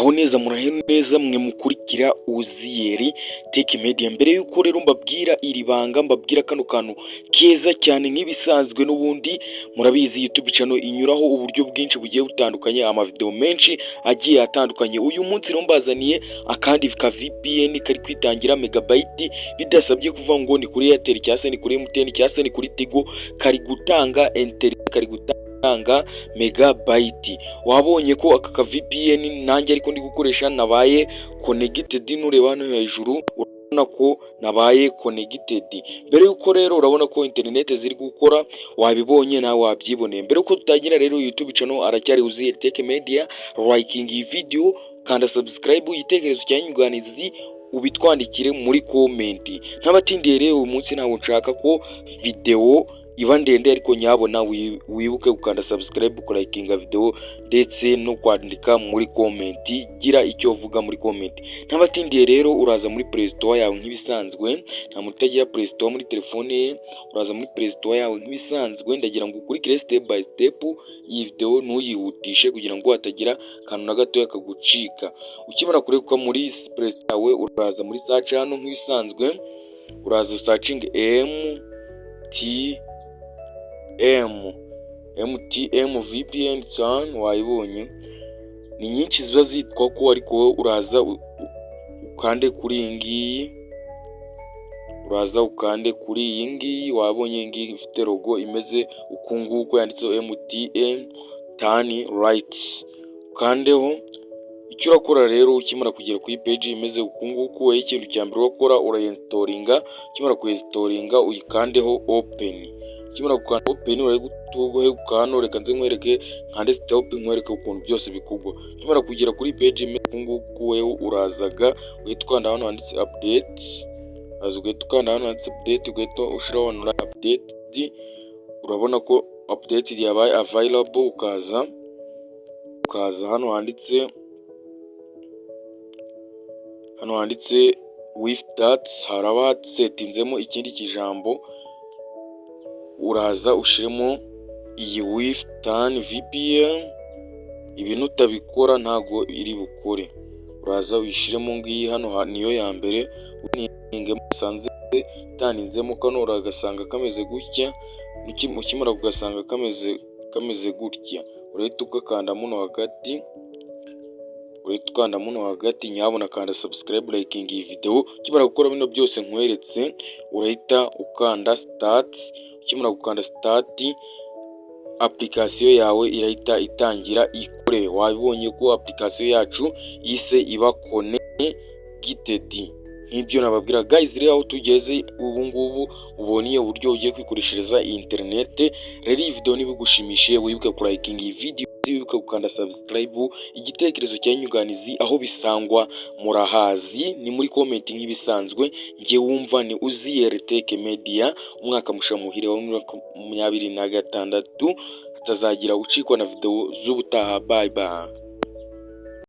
muraho neza murahe neza mwe mukurikira Uziyeri Tech Media. Mbere yuko rero mbabwira iri banga, mbabwira kano kantu keza cyane nk'ibisanzwe, n'ubundi murabizi YouTube channel inyuraho uburyo bwinshi bugiye butandukanye, amavideo menshi agiye atandukanye. Uyu munsi rero mbazaniye akandi ka VPN kari kwitangira megabyte bidasabye kuva ngo ni kuri Airtel cyangwa se ni kuri MTN cyangwa se ni kuri Tigo, kari gutanga internet, kari gutanga megabyte. Wabonye ko aka ka VPN nanjye ariko ndi gukoresha nabaye connected, nureba hano hejuru urabona ko nabaye connected. Mbere yuko rero urabona ko internet ziri gukora, wabibonye nawe wabyiboneye. Mbere yuko tutagira rero YouTube channel aracyari Uziyeri Tech Media, liking iyi video, kanda subscribe, igitekerezo cyanyuganizi ubitwandikire muri comment. Ntabatindiye rero uyu munsi ntabwo nshaka ko video iba ndende, ariko nyabona wibuke gukanda subscribe, ukalikinga video ndetse no kwandika muri comment, gira icyo uvuga muri comment. Ntabatindiye rero uraza muri Play Store yawe nk'ibisanzwe, nta mutagira Play Store muri telefone ye, uraza muri Play Store yawe nk'ibisanzwe. Ndagira ngo ukurikire step by step iyi video, ntuyihutishe kugira ngo hatagira kantu na gato kagucika. Ukimara kureka muri Play Store yawe, uraza muri search hano nk'ibisanzwe, uraza searching MTM VPN cyane, wayibonye ni nyinshi ziba zitwa ko, ariko uraza ukande kuri iyi ngiyi, uraza ukande kuri iyi ngiyi, wabonye iyi ngiyi ifite logo imeze ukunguko yanditseho MTN Turn Right, ukandeho. Icyo urakora rero ukimara kugera kuri page imeze ukunguko, wowe ikintu cya mbere urakora urainstalinga. Ukimara kuinstalinga uyikandeho open. Ukimara gukanda open urayigutugohe ukano, reka nze nkwereke nkande stop, nkwereke ukuntu byose bikugwa. Ukimara kugera kuri page imeze ukunguko, wewe urazaga uhita ukanda hano handitse update, ugahita ukanda hano handitse update, ugahita ushiraho online update. Urabona ko update yabaye available, ukaza hano handitse with that, haraba setinzemo ikindi kijambo, uraza ushiremo iyi with turn VPN. Ibintu utabikora ntago iri bukore, uraza uyishiremo ngiyi hano, niyo ya mbere uninge musanze taninzemo kano, uragasanga kameze gutya. Ukimara kugasanga kameze gutya, urahita ukakanda muno hagati, nyabona kanda subscribe, liking iyi video. Ukimara gukora bino byose nkweretse, urahita ukanda start. Ukimara gukanda start, application yawe irahita itangira ikore. Wabibonye ko application yacu yise iba connected. Nk'ibyo nababwira guys, rero aho tugeze ubu ngubu uboniye uburyo ugiye kwikoreshereza internet. Rero iyi video nibigushimishije, wibuke ku liking iyi video, wibuke gukanda subscribe, igitekerezo cyanyuganizi aho bisangwa murahazi ni muri comment nk'ibisanzwe. Ngiye wumva ni Uziyeri Tech Media, umwaka mushamuhire wa 2026 hatazagira ucikwa na video z'ubutaha. Bye bye.